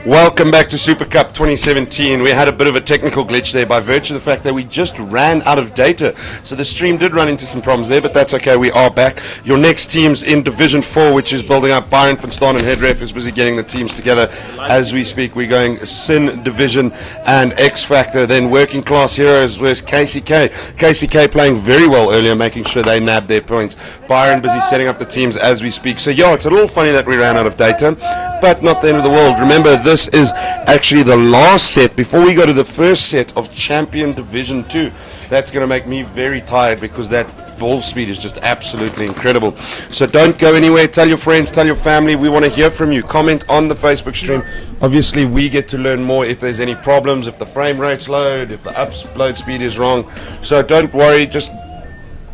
Welcome back to Super Cup 2017. We had a bit of a technical glitch there by virtue of the fact that we just ran out of data. So the stream did run into some problems there, but that's okay. We are back. Your next team's in Division 4, which is building up. Byron van Staan and Headref is busy getting the teams together as we speak. We're going Sin Division and X Factor, then Working Class Heroes versus KCK. KCK playing very well earlier, making sure they nab their points. Byron busy setting up the teams as we speak. So yeah, it's a little funny that we ran out of data, but not the end of the world. Remember, this is actually the last set before we go to the first set of Champion Division 2. That's going to make me very tired because that ball speed is just absolutely incredible. So don't go anywhere. Tell your friends, tell your family. We want to hear from you. Comment on the Facebook stream. Obviously, we get to learn more if there's any problems, if the frame rate's low, if the upload speed is wrong. So don't worry, just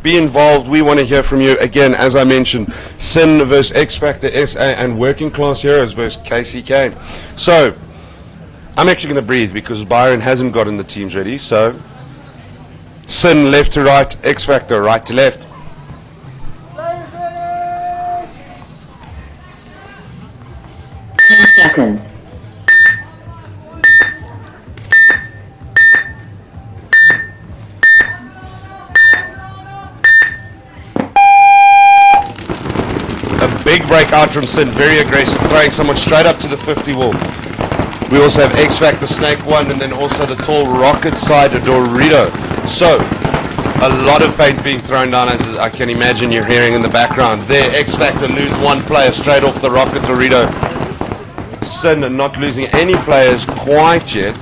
be involved. We want to hear from you. Again, as I mentioned, Sin versus X Factor SA and Working Class Heroes versus KCK. So I'm actually going to breathe because Byron hasn't gotten the teams ready. So Sin left to right, X Factor right to left. 10 seconds. A big break out from Sin, very aggressive, throwing someone straight up to the 50 wall. We also have X Factor Snake 1 and then also the tall rocket side of Dorito. So, a lot of paint being thrown down, as I can imagine you're hearing in the background. There, X Factor loses one player straight off the rocket Dorito. Sin not losing any players quite yet.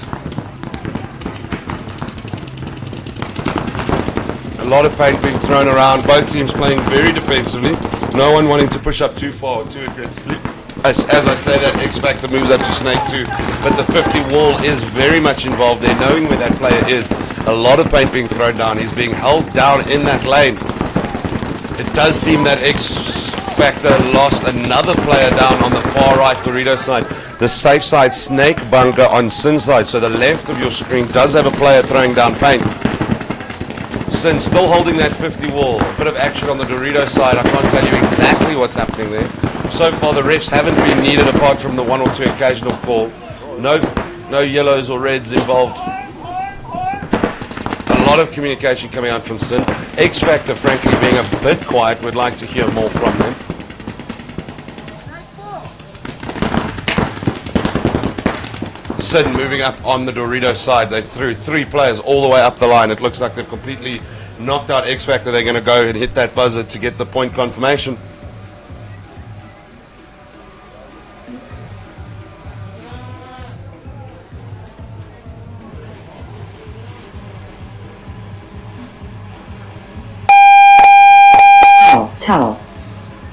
A lot of paint being thrown around, both teams playing very defensively. No one wanting to push up too far or too aggressively. As I say that, X Factor moves up to Snake 2, but the 50 wall is very much involved there, knowing where that player is. A lot of paint being thrown down. He's being held down in that lane. It does seem that X Factor lost another player down on the far right Dorito side. The safe side Snake bunker on Sin side, so the left of your screen does have a player throwing down paint. Sin still holding that 50 wall. A bit of action on the Dorito side. I can't tell you exactly what's happening there. So far the refs haven't been needed apart from the one or two occasional call. No yellows or reds involved. A lot of communication coming out from Sin. X Factor frankly being a bit quiet. We'd like to hear more from them. Sin moving up on the Dorito side. They threw 3 players all the way up the line. It looks like they've completely knocked out X Factor. They're going to go and hit that buzzer to get the point confirmation.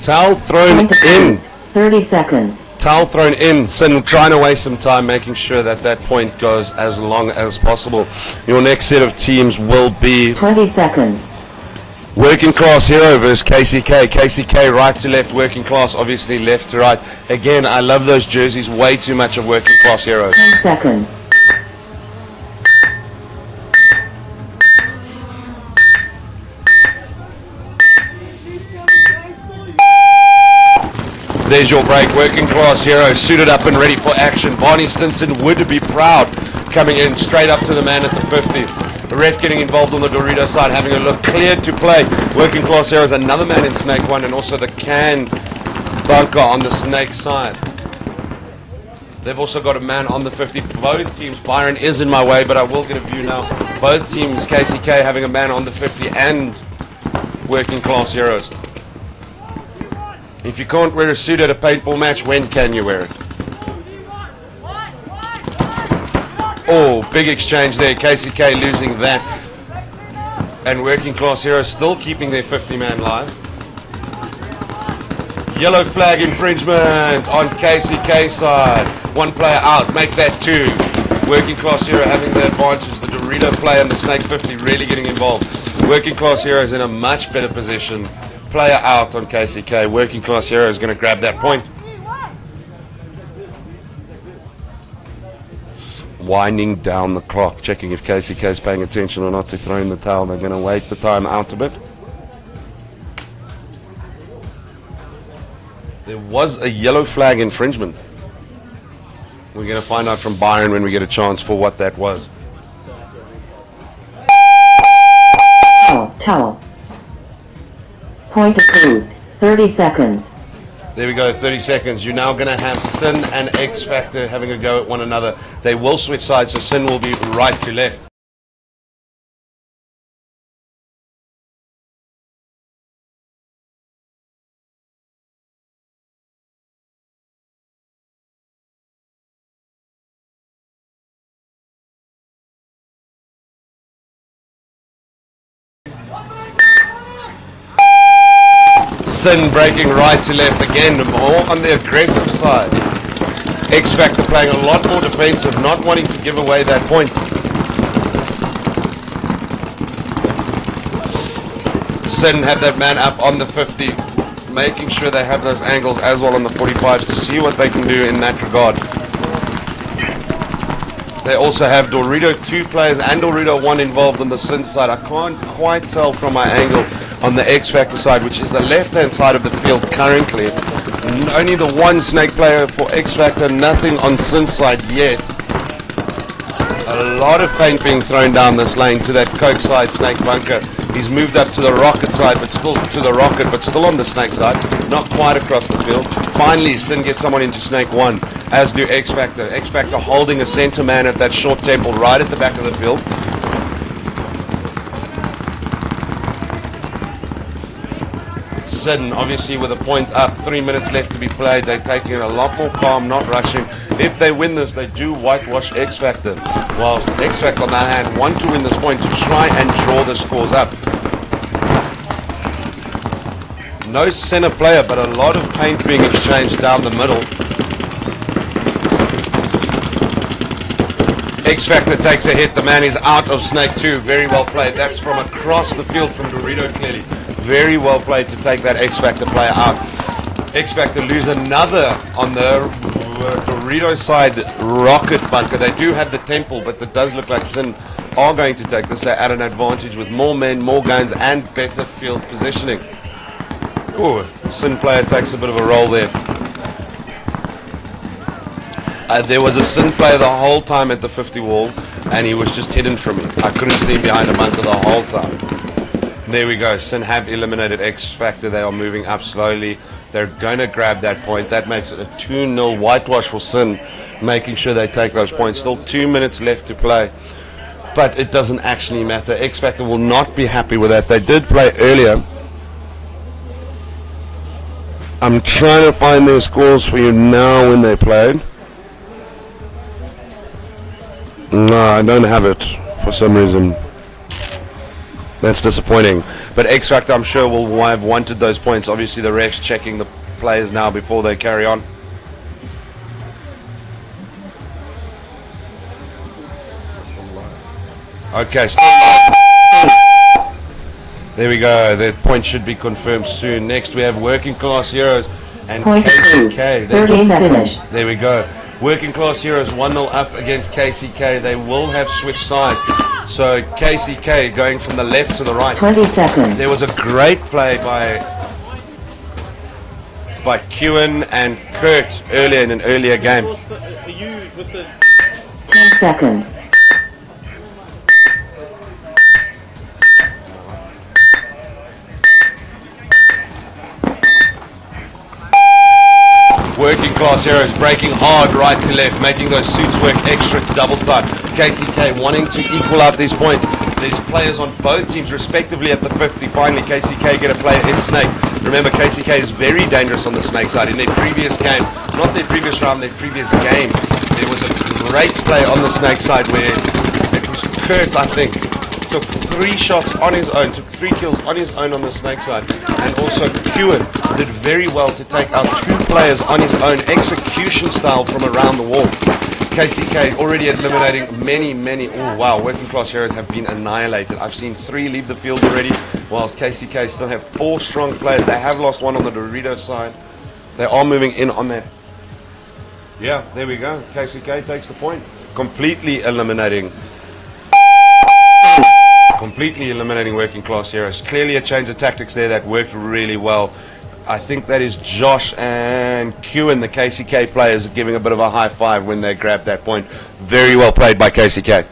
Towel thrown in. 30 seconds. Towel thrown in. Sin trying to waste some time, making sure that that point goes as long as possible. Your next set of teams will be 20 seconds. Working Class Hero versus KCK. KCK right to left, Working Class obviously left to right. Again, I love those jerseys. Way too much of Working Class Heroes. 10 seconds. There's your break. Working Class Heroes suited up and ready for action. Barney Stinson would be proud coming in straight up to the man at the 50. The ref getting involved on the Dorito side, having a look. Cleared to play. Working Class Heroes, another man in Snake 1 and also the can bunker on the Snake side. They've also got a man on the 50. Both teams, Byron is in my way, but I will get a view now. Both teams, KCK having a man on the 50 and Working Class Heroes. If you can't wear a suit at a paintball match, when can you wear it? Oh, big exchange there. KCK losing that. And Working Class Heroes still keeping their 50-man live. Yellow flag infringement on KCK side. One player out. Make that 2. Working Class Hero having the advantage. The Dorito player and the Snake 50 really getting involved. Working Class Heroes in a much better position. Player out on KCK. Working Class Hero is going to grab that point. Winding down the clock, checking if KCK is paying attention or not to throw in the towel. They're going to wait the time out a bit. There was a yellow flag infringement. We're going to find out from Byron when we get a chance for what that was. Towel. Point approved. 30 seconds. There we go, 30 seconds. You're now going to have Sin and X Factor having a go at one another. They will switch sides, so Sin will be right to left. Sin breaking right to left again, more on the aggressive side. X Factor playing a lot more defensive, not wanting to give away that point. Sin had that man up on the 50, making sure they have those angles as well on the 45s to see what they can do in that regard. They also have Dorito 2 players and Dorito 1 involved on the Sin side. I can't quite tell from my angle on the X Factor side, which is the left-hand side of the field currently. Only the one snake player for X Factor, nothing on Sin side yet. A lot of paint being thrown down this lane to that Coke side snake bunker. He's moved up to the rocket side, but still to the rocket, but still on the snake side, not quite across the field. Finally, Sin gets someone into snake 1, as do X Factor. X Factor holding a center man at that short temple right at the back of the field. Sin, obviously with a point up, 3 minutes left to be played. They're taking it a lot more calm, not rushing. If they win this, they do whitewash X Factor. Whilst X Factor on the other hand want to win this point to try and draw the scores up. No center player, but a lot of paint being exchanged down the middle. X Factor takes a hit. The man is out of snake 2. Very well played. That's from across the field from Dorito clearly. Very well played to take that X Factor player out. X Factor lose another on the Dorito side rocket bunker. They do have the temple, but it does look like Sin are going to take this. They're at an advantage with more men, more guns, and better field positioning. Ooh, Sin player takes a bit of a roll there. There was a Sin player the whole time at the 50 wall, and he was just hidden from me. I couldn't see him behind a bunker the whole time. There we go. Sin have eliminated X Factor. They are moving up slowly. They're going to grab that point. That makes it a 2-0 whitewash for Sin, making sure they take those points. Still 2 minutes left to play, but it doesn't actually matter. X Factor will not be happy with that. They did play earlier. I'm trying to find their scores for you now when they played. No, I don't have it for some reason. That's disappointing. But X Factor, I'm sure, will have wanted those points. Obviously, the refs checking the players now before they carry on. Okay, there we go. That point should be confirmed soon. Next, we have Working Class Heroes and KCK. 30 seconds. There we go. Working Class Heroes 1-0 up against KCK. They will have switched sides. So KCK going from the left to the right. 20 seconds. There was a great play by Kewen and Kurt earlier in an earlier game. 10 seconds. Working Class Heroes breaking hard right to left, making those suits work extra double time. KCK wanting to equal out these points. There's players on both teams respectively at the 50. Finally, KCK get a player in Snake. Remember, KCK is very dangerous on the Snake side. In their previous game, not their previous round, their previous game, there was a great play on the Snake side where it was Kurt, I think, took 3 shots on his own, took 3 kills on his own on the Snake side, and also Kewen did very well to take out 2 players on his own, execution style from around the wall. KCK already eliminating many, oh wow, Working Class Heroes have been annihilated. I've seen 3 leave the field already, whilst KCK still have 4 strong players. They have lost 1 on the Dorito side. They are moving in on that. Yeah, there we go. KCK takes the point. Completely eliminating Working Class Heroes. Clearly a change of tactics there that worked really well. I think that is Josh and Kewen, the KCK players, giving a bit of a high five when they grabbed that point. Very well played by KCK.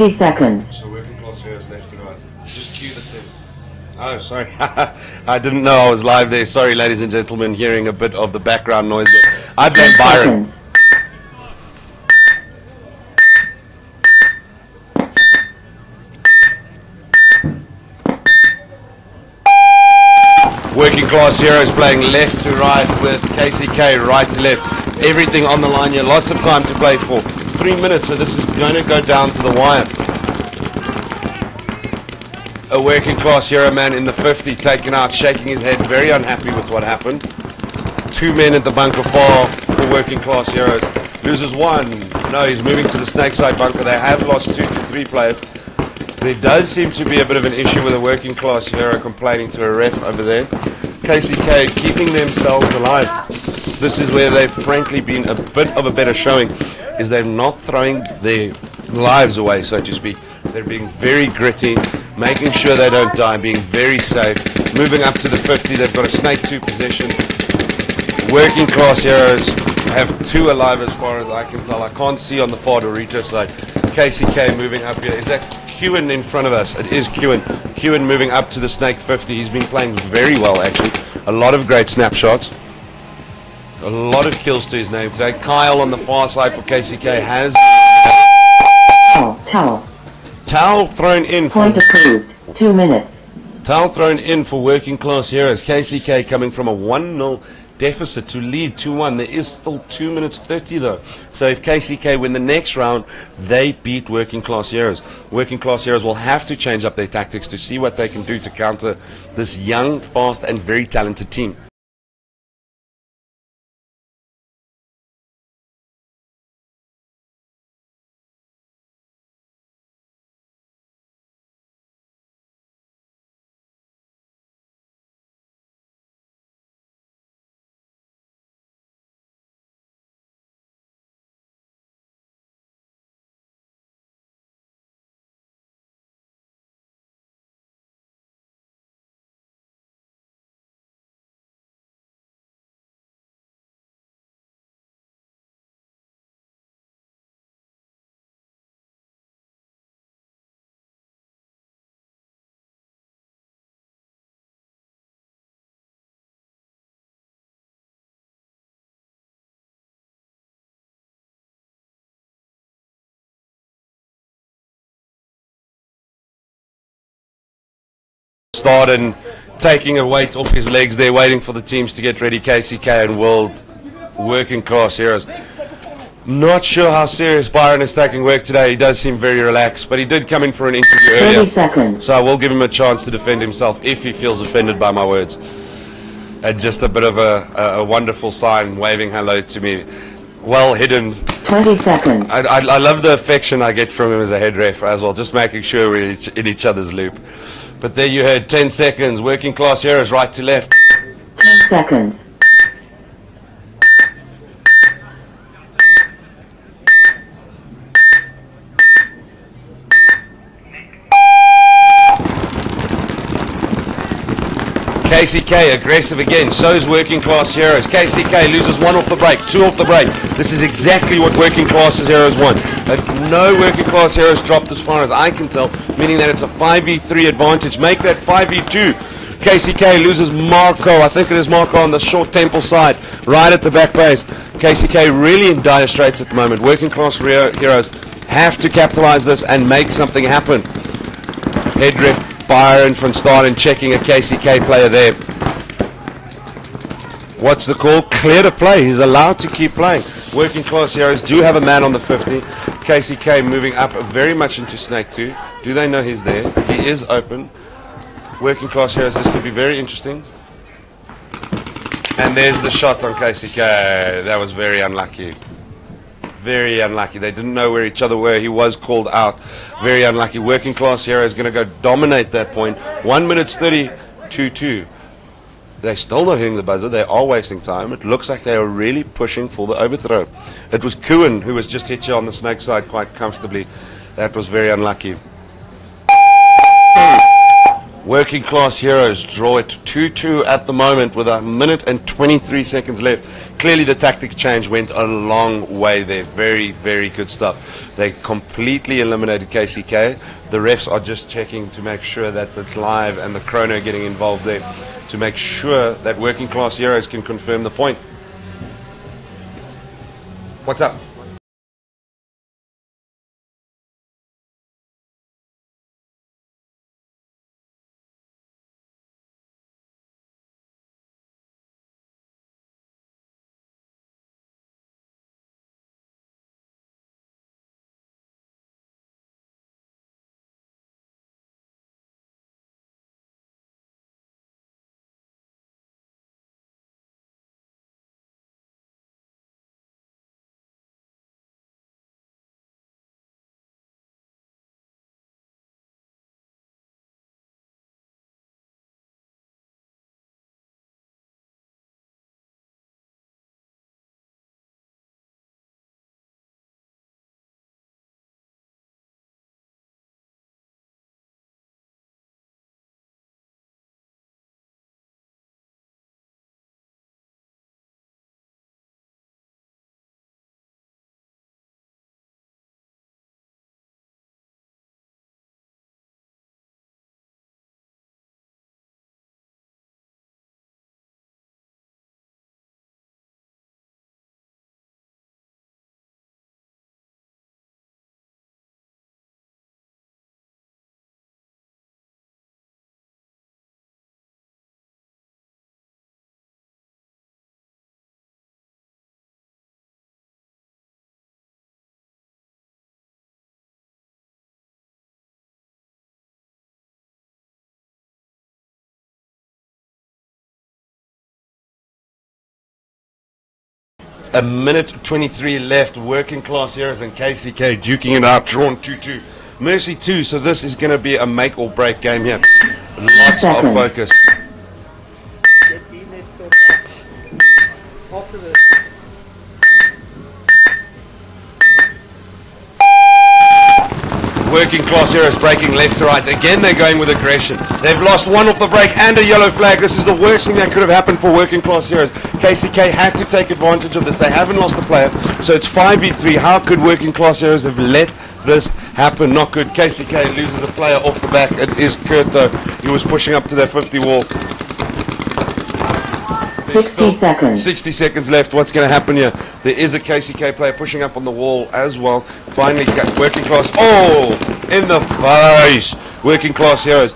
Seconds. So working class heroes left to right. Just cue the thing. Oh, sorry. I didn't know I was live there. Sorry, ladies and gentlemen, hearing a bit of the background noise there. I blame Byron. Seconds. Working class heroes playing left to right with KCK right to left. Everything on the line here. Lots of time to play for. 3 minutes, so this is going to go down to the wire. A working class hero man in the 50 taken out, shaking his head, very unhappy with what happened. 2 men at the bunker far for working class heroes. Loses 1. No, he's moving to the snake side bunker. They have lost 2 to 3 players. There does seem to be a bit of an issue with a working class hero complaining to a ref over there. KCK keeping themselves alive. This is where they've frankly been a bit of a better showing, is they're not throwing their lives away, so to speak. They're being very gritty, making sure they don't die, being very safe. Moving up to the 50, they've got a snake 2 position. Working class heroes have 2 alive as far as I can tell. I can't see on the far Dorito side. KCK moving up here. Is that Kewen in front of us? It is Kewen. Kewen moving up to the snake 50. He's been playing very well, actually. A lot of great snapshots. A lot of kills to his name today. Kyle on the far side for KCK has... Towel. Towel thrown in. Point approved. 2 minutes. Towel thrown in for working class heroes. KCK coming from a 1-0 deficit to lead 2-1. There is still 2 minutes 30 though. So if KCK win the next round, they beat working class heroes. Working class heroes will have to change up their tactics to see what they can do to counter this young, fast and very talented team. Start and taking a weight off his legs there, waiting for the teams to get ready. KCK and World working class heroes. Not sure how serious Byron is taking work today. He does seem very relaxed, but he did come in for an interview 30 earlier. seconds. So I will give him a chance to defend himself if he feels offended by my words. And just a bit of a wonderful sign waving hello to me. Well hidden. 20 seconds. I love the affection I get from him as a head ref as well, just making sure we're in each other's loop. But there you heard 10 seconds, working class heroes right to left. 10 seconds. KCK aggressive again, so's working class heroes. KCK loses 1 off the break, 2 off the break. This is exactly what working class heroes want. No working class heroes dropped as far as I can tell, meaning that it's a 5v3 advantage. Make that 5v2. KCK loses Marco, I think it is Marco on the short temple side, right at the back base. KCK really in dire straits at the moment. Working class heroes have to capitalize this and make something happen. Head ref Byron from Starden checking a KCK player there. What's the call? Clear to play. He's allowed to keep playing. Working class heroes do have a man on the 50. KCK moving up very much into Snake 2. Do they know he's there? He is open. Working class heroes, this could be very interesting. And there's the shot on KCK. That was very unlucky. Very unlucky. They didn't know where each other were. He was called out. Very unlucky. Working class hero is going to go dominate that point. 1 minute 30, 2-2. They're still not hitting the buzzer. They are wasting time. It looks like they are really pushing for the overthrow. It was Kuhn who was just hit you on the snake side quite comfortably. That was very unlucky. Working class heroes draw it 2-2 at the moment with 1 minute and 23 seconds left. Clearly the tactic change went a long way there. Very, very good stuff. They completely eliminated KCK. The refs are just checking to make sure that it's live and the chrono getting involved there to make sure that working class heroes can confirm the point. What's up? A minute 23 left. Working class heroes and KCK duking it out, drawn 2-2. Mercy 2, so this is going to be a make or break game here. Lots of focus. Working class heroes breaking left to right. Again, they're going with aggression. They've lost 1 off the break and a yellow flag. This is the worst thing that could have happened for working class heroes. KCK have to take advantage of this. They haven't lost a player, so it's 5v3. How could working class heroes have let this happen? Not good. KCK loses a player off the back. It is Kurt, though. He was pushing up to their 50 wall. 60 seconds. 60 seconds left. What's going to happen here? There is a KCK player pushing up on the wall as well. Finally, working class. Oh, in the face. Working class heroes.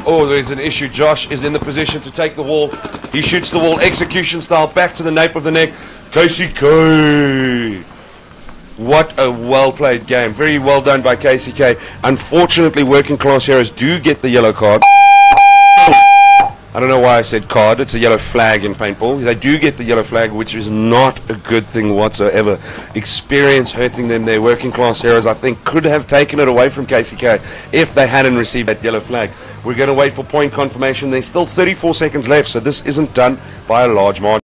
Oh, there's an issue. Josh is in the position to take the wall. He shoots the wall, execution style, back to the nape of the neck. KCK. What a well-played game. Very well done by KCK. Unfortunately, working class heroes do get the yellow card. I don't know why I said card. It's a yellow flag in paintball. They do get the yellow flag, which is not a good thing whatsoever. Experience hurting them. Their working class heroes, I think, could have taken it away from KCK if they hadn't received that yellow flag. We're going to wait for point confirmation. There's still 34 seconds left, so this isn't done by a large margin.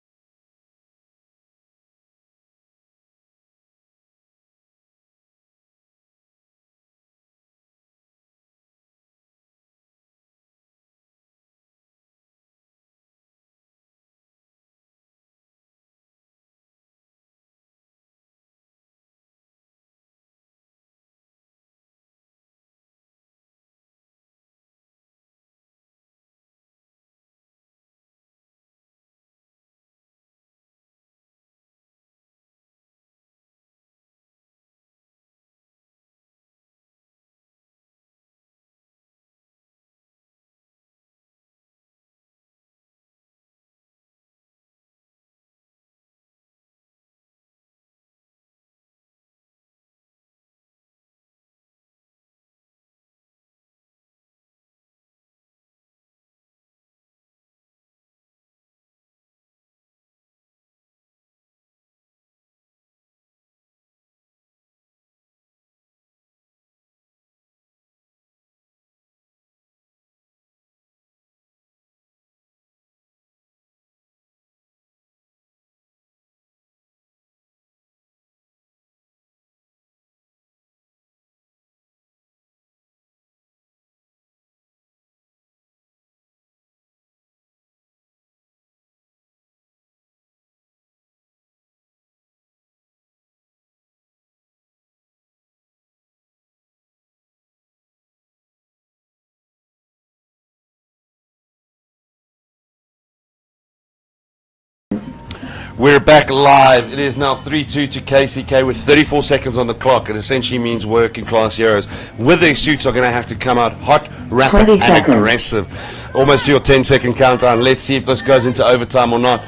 We're back live. It is now 3-2 to KCK with 34 seconds on the clock. It essentially means working class heroes with their suits are going to have to come out hot, rapid and aggressive. Almost to your 10-second countdown. Let's see if this goes into overtime or not.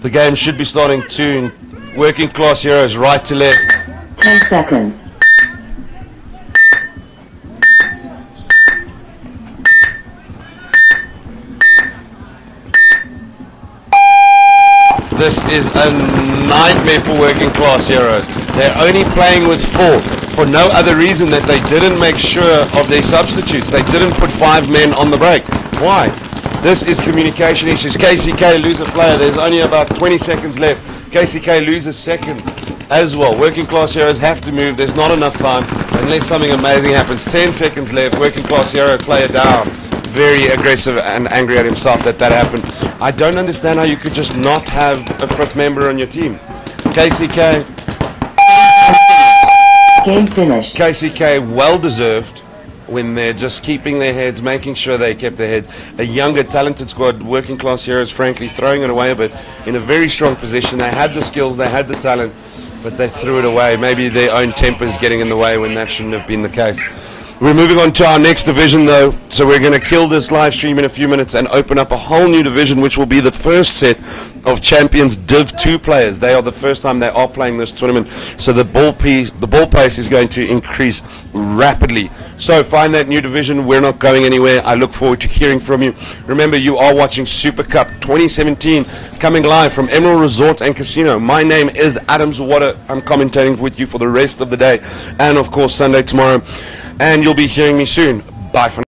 The game should be starting soon. Working class heroes right to left. 10 seconds. This is a nightmare for working class heroes. They're only playing with 4 for no other reason that they didn't make sure of their substitutes. They didn't put 5 men on the break. Why? This is communication issues. KCK lose a player. There's only about 20 seconds left. KCK loses second as well. Working class heroes have to move. There's not enough time unless something amazing happens. 10 seconds left. Working class hero player down. Very aggressive and angry at himself that happened. I don't understand how you could just not have a 5th member on your team. KCK. Game finished. KCK well deserved when they're just keeping their heads, making sure they kept their heads. A younger, talented squad, working class heroes, frankly, throwing it away, but in a very strong position. They had the skills, they had the talent, but they threw it away. Maybe their own tempers getting in the way when that shouldn't have been the case. We're moving on to our next division though, so we're going to kill this live stream in a few minutes and open up a whole new division, which will be the first set of Champions Div 2 players. They are the first time they are playing this tournament, so the ball pace is going to increase rapidly. So find that new division. We're not going anywhere. I look forward to hearing from you. Remember, you are watching Super Cup 2017 coming live from Emerald Resort and Casino. My name is Adam Zawada. I'm commentating with you for the rest of the day and of course Sunday tomorrow. And you'll be hearing me soon. Bye for now.